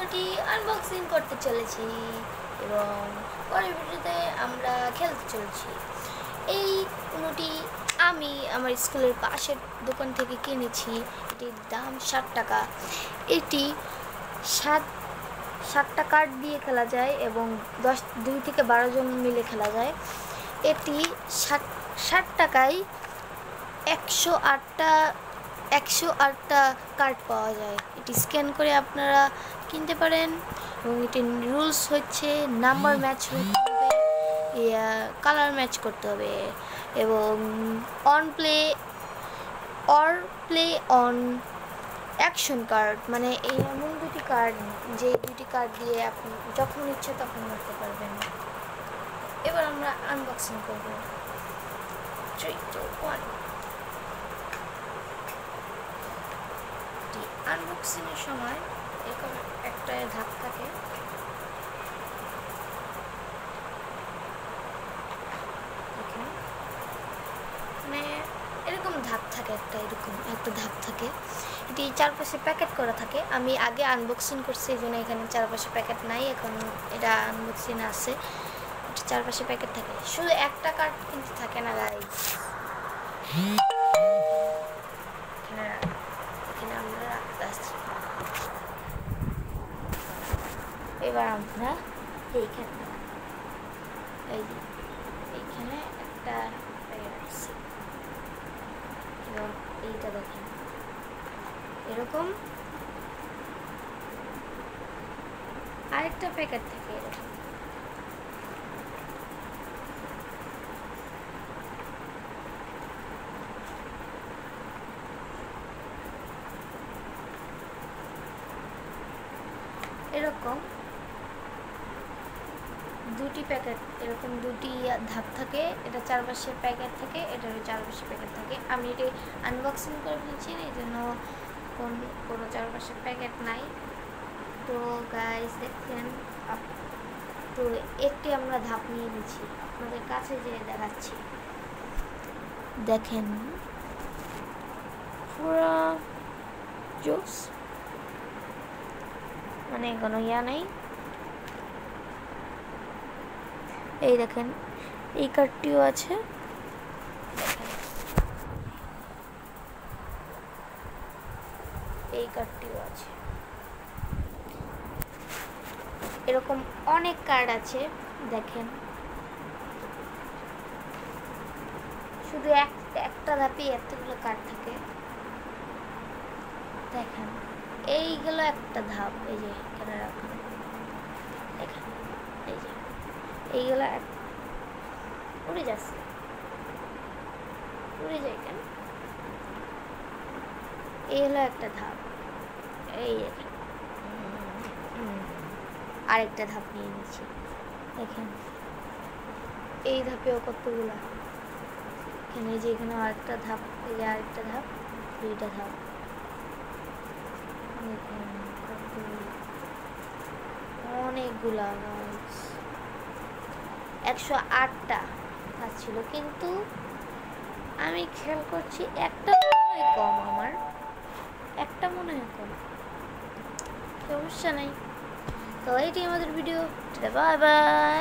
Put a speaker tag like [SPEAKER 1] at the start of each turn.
[SPEAKER 1] উনোটি unboxing করতে চলেছি এবং পরের ভিডিওতে আমরা খেলতে চলেছি। এই উনোটি আমি আমার স্কুলের পাশের দোকান থেকে কিনেছি। এটির দাম 60 টাকা। এটি 7টা কার্ড দিয়ে খেলা যায় এবং 2 থেকে 12 জন মিলে খেলা যায়। এটি 60 টাকায় 108টা কার্ড পাওয়া যায়। এটি স্ক্যান করে আপনারা কিনতে পারেন এবং এটির রুলস হচ্ছে নাম্বার ম্যাচ করতে হবে, কালার ম্যাচ করতে হবে এবং প্লে অন অ্যাকশন কার্ড, মানে এই এমন দুটি কার্ড যে দুটি কার্ড দিয়ে আপনি যখন ইচ্ছে তখন মারতে পারবেন। এবার আমরা আনবক্সিং করব। 3, 2, 1। আনবক্সিং এর সময় এরকম একটা ধাপ থাকে, মানে এরকম ধাপ থাকে, এরকম একটা ধাপ থাকে। এটি চারপাশে প্যাকেট করা থাকে। আমি আগে আনবক্সিং করছি, এই জন্য এখানে চারপাশে প্যাকেট নাই, এখন এটা আনবক্সিং আছে। এটা চারপাশে প্যাকেট থাকে, শুধু একটা কার্ড কিন্তু থাকে না গাইস। এখানে আমরা রাখতে আসছি। এবার আমরা এইখানে একটা প্যাকেট আসছে এবং এইটা দেখেন এরকম আরেকটা প্যাকেট থেকে এরকম এরকম দুটি প্যাকেট, এরকম দুটি ধাপ থাকে। এটা চারপাশে প্যাকেট থাকে, এটারও চারপাশে প্যাকেট থাকে। আমি এটি আনবক্সিং করে ফেলছি, এই জন্য কোনো চারপাশে প্যাকেট নাই। তো গাইস দেখছেন, তো একটি আমরা ধাপ নিয়ে নিচ্ছি, আপনাদের কাছে যে দেখাচ্ছি। দেখেন পুরো জোস, মানে কোনো ইয়া নেই। এই দেখেন এই কার্ডটিও আছে, এই কার্ডটিও আছে, এরকম অনেক কার্ড আছে। দেখেন শুধু একটা ধাপে এতগুলো কার্ড থাকে। দেখেন এইগুলো একটা ধাপ, এই যে এখানে রাখা, দেখেন এই যে এইগুলো উড়ে যাচ্ছে, উড়ে যায় কেন? এই হলো একটা ধাপ। এই দেখেন আরেকটা ধাপ নিয়ে নিচ্ছি। দেখেন এই ধাপেও কতগুলা, এখানে যে এখানে আরেকটা ধাপ, এই যে আরেকটা ধাপ, 2টা ধাপ, অনেকগুলা। 108টা কাজ ছিল, কিন্তু আমি খেয়াল করছি একটা মনে হয় কম, আমার একটা মনে হয় কম। সমস্যা নাই। তো এটি আমাদের ভিডিও, বাই বাই।